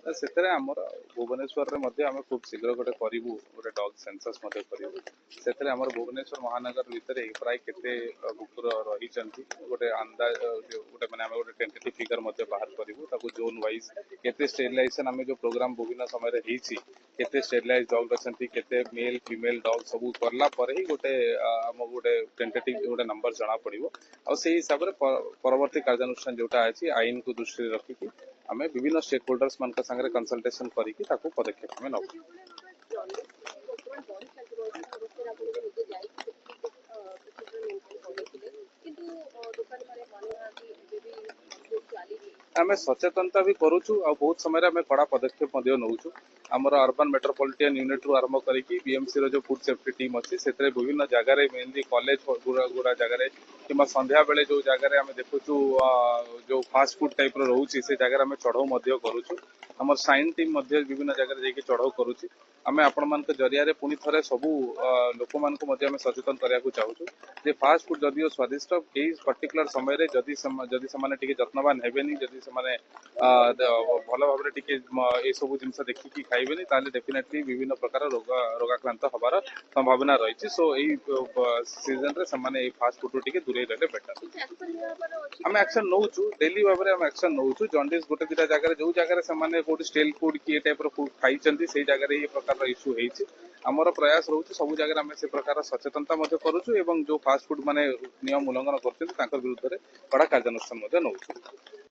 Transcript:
ସେଥିରେ ଆମର ଭୁବନେଶ୍ୱରରେ ମଧ୍ୟ ଆମେ ଖୁବ୍ ଶୀଘ୍ର ଗୋଟେ ଡଗ୍ ସେନ୍ସସ୍ ମଧ୍ୟ କରିବୁ। ସେଥିରେ ଆମର ଭୁବନେଶ୍ୱର ମହାନଗର ଭିତରେ ପ୍ରାୟ କେତେ କୁକୁର ରହିଛନ୍ତି ଗୋଟେ ଅନ୍ଦାଜ ଗୋଟେ ମାନେ ଆମେ ଗୋଟେ ଟେଣ୍ଟେଟିଭ୍ ଫିଗର ମଧ୍ୟ ବାହାର କରିବୁ। ତାକୁ ଜୋନ୍ ୱାଇଜ୍ କେତେ ଷ୍ଟେରିଲାଇଜେସନ୍ ଆମେ ଯେଉଁ ପ୍ରୋଗ୍ରାମ ବିଭିନ୍ନ ସମୟରେ ହେଇଛି, କେତେ ଷ୍ଟେରିଲାଇଜ୍ ଡଗ୍ ଅଛନ୍ତି, କେତେ ମେଲ୍ ଫିମେଲ୍ ଡଗ୍ ସବୁ କଲା ପରେ ହିଁ ଗୋଟେ ଆମକୁ ଗୋଟେ ଟେଣ୍ଟେଟିଭ୍ ଗୋଟେ ନମ୍ବର ଜଣା ପଡ଼ିବ। ଆଉ ସେଇ ହିସାବରେ ପରବର୍ତ୍ତୀ କାର୍ଯ୍ୟାନୁଷ୍ଠାନ ଯୋଉଟା ଅଛି ଆଇନକୁ ଦୃଷ୍ଟିରେ ରଖିକି ଆମେ ବିଭିନ୍ନ ଷ୍ଟେକ୍ ହୋଲ୍ଡର୍ସ ମାନଙ୍କ ସାଙ୍ଗରେ କନସଲଟେସନ କରିକି ତାକୁ ପଦକ୍ଷେପ ଆମେ ନେବୁ। ଆମେ ସଚେତନତା ବି କରୁଛୁ ଆଉ ବହୁତ ସମୟରେ ଆମେ କଡ଼ା ପଦକ୍ଷେପ ମଧ୍ୟ ନେଉଛୁ। ଆମର ଅର୍ବାନ୍ ମେଟ୍ରୋପଲିଟାନ୍ ୟୁନିଟ୍ରୁ ଆରମ୍ଭ କରିକି ବିଏମ୍ସିର ଯେଉଁ ଫୁଡ୍ ସେଫ୍ଟି ଟିମ୍ ଅଛି ସେଥିରେ ବିଭିନ୍ନ ଜାଗାରେ ମେନଲି କଲେଜ ଗୁଡ଼ା ଜାଗାରେ କିମ୍ବା ସନ୍ଧ୍ୟାବେଳେ ଯେଉଁ ଜାଗାରେ ଆମେ ଦେଖୁଛୁ ଯେଉଁ ଫାଷ୍ଟ ଫୁଡ୍ ଟାଇପ୍ର ରହୁଛି ସେ ଜାଗାରେ ଆମେ ଚଢ଼ଉ ମଧ୍ୟ କରୁଛୁ। ଆମର ସାଇନ୍ ଟିମ୍ ମଧ୍ୟ ବିଭିନ୍ନ ଜାଗାରେ ଯାଇକି ଚଢ଼ଉ କରୁଛି। ଆମେ ଆପଣମାନଙ୍କ ଜରିଆରେ ପୁଣି ଥରେ ସବୁ ଲୋକମାନଙ୍କୁ ମଧ୍ୟ ଆମେ ସଚେତନ କରିବାକୁ ଚାହୁଁଛୁ ଯେ ଫାଷ୍ଟ ଫୁଡ୍ ଯଦିଓ ସ୍ୱାଦିଷ୍ଟ ଏଇ ପର୍ଟିକୁଲାର ସମୟରେ ଯଦି ସେମାନେ ଟିକେ ଯତ୍ନବାନ ହେବେନି, ଯଦି ସେମାନେ ଭଲ ଭାବରେ ଟିକେ ଏସବୁ ଜିନିଷ ଦେଖିକି ଖାଇବେନି ତାହେଲେ ଡେଫିନେଟଲି ବିଭିନ୍ନ ପ୍ରକାର ରୋଗାକ୍ରାନ୍ତ ହବାର ସମ୍ଭାବନା ରହିଛି। ସୋ ଏଇ ସିଜନରେ ସେମାନେ ଏଇ ଫାଷ୍ଟ ଫୁଡରୁ ଟିକେ ଦୂରେଇ ରହିଲେ ବେଟର। ଆମେ ଆକ୍ସନ ନଉଛୁ, ଡେଲି ଭାବରେ ଆମେ ଆକ୍ସନ ନଉଛୁ। ଜଣ୍ଡିସ୍ ଗୋଟେ ଦିଟା ଜାଗାରେ ଯୋଉ ଜାଗାରେ ସେମାନେ କୋଉଠି ଷ୍ଟେଲ୍ ଫୁଡ୍ କି ଏ ଟାଇପ୍ର ଫୁଡ୍ ଖାଇଛନ୍ତି ସେଇ ଜାଗାରେ ଏଇ ପ୍ରକାରର ଇସ୍ୟୁ ହେଇଛି। ଆମର ପ୍ରୟାସ ରହୁଛି ସବୁ ଜାଗାରେ ଆମେ ସେ ପ୍ରକାର ସଚେତନତା ମଧ୍ୟ କରୁଛୁ ଏବଂ ଯୋଉ ଫାଷ୍ଟ ଫୁଡ୍ ମାନେ ନିୟମ ଉଲ୍ଲଂଘନ କରୁଛନ୍ତି ତାଙ୍କ ବିରୁଦ୍ଧରେ କଡ଼ା କାର୍ଯ୍ୟାନୁଷ୍ଠାନ ମଧ୍ୟ ନଉଛୁ।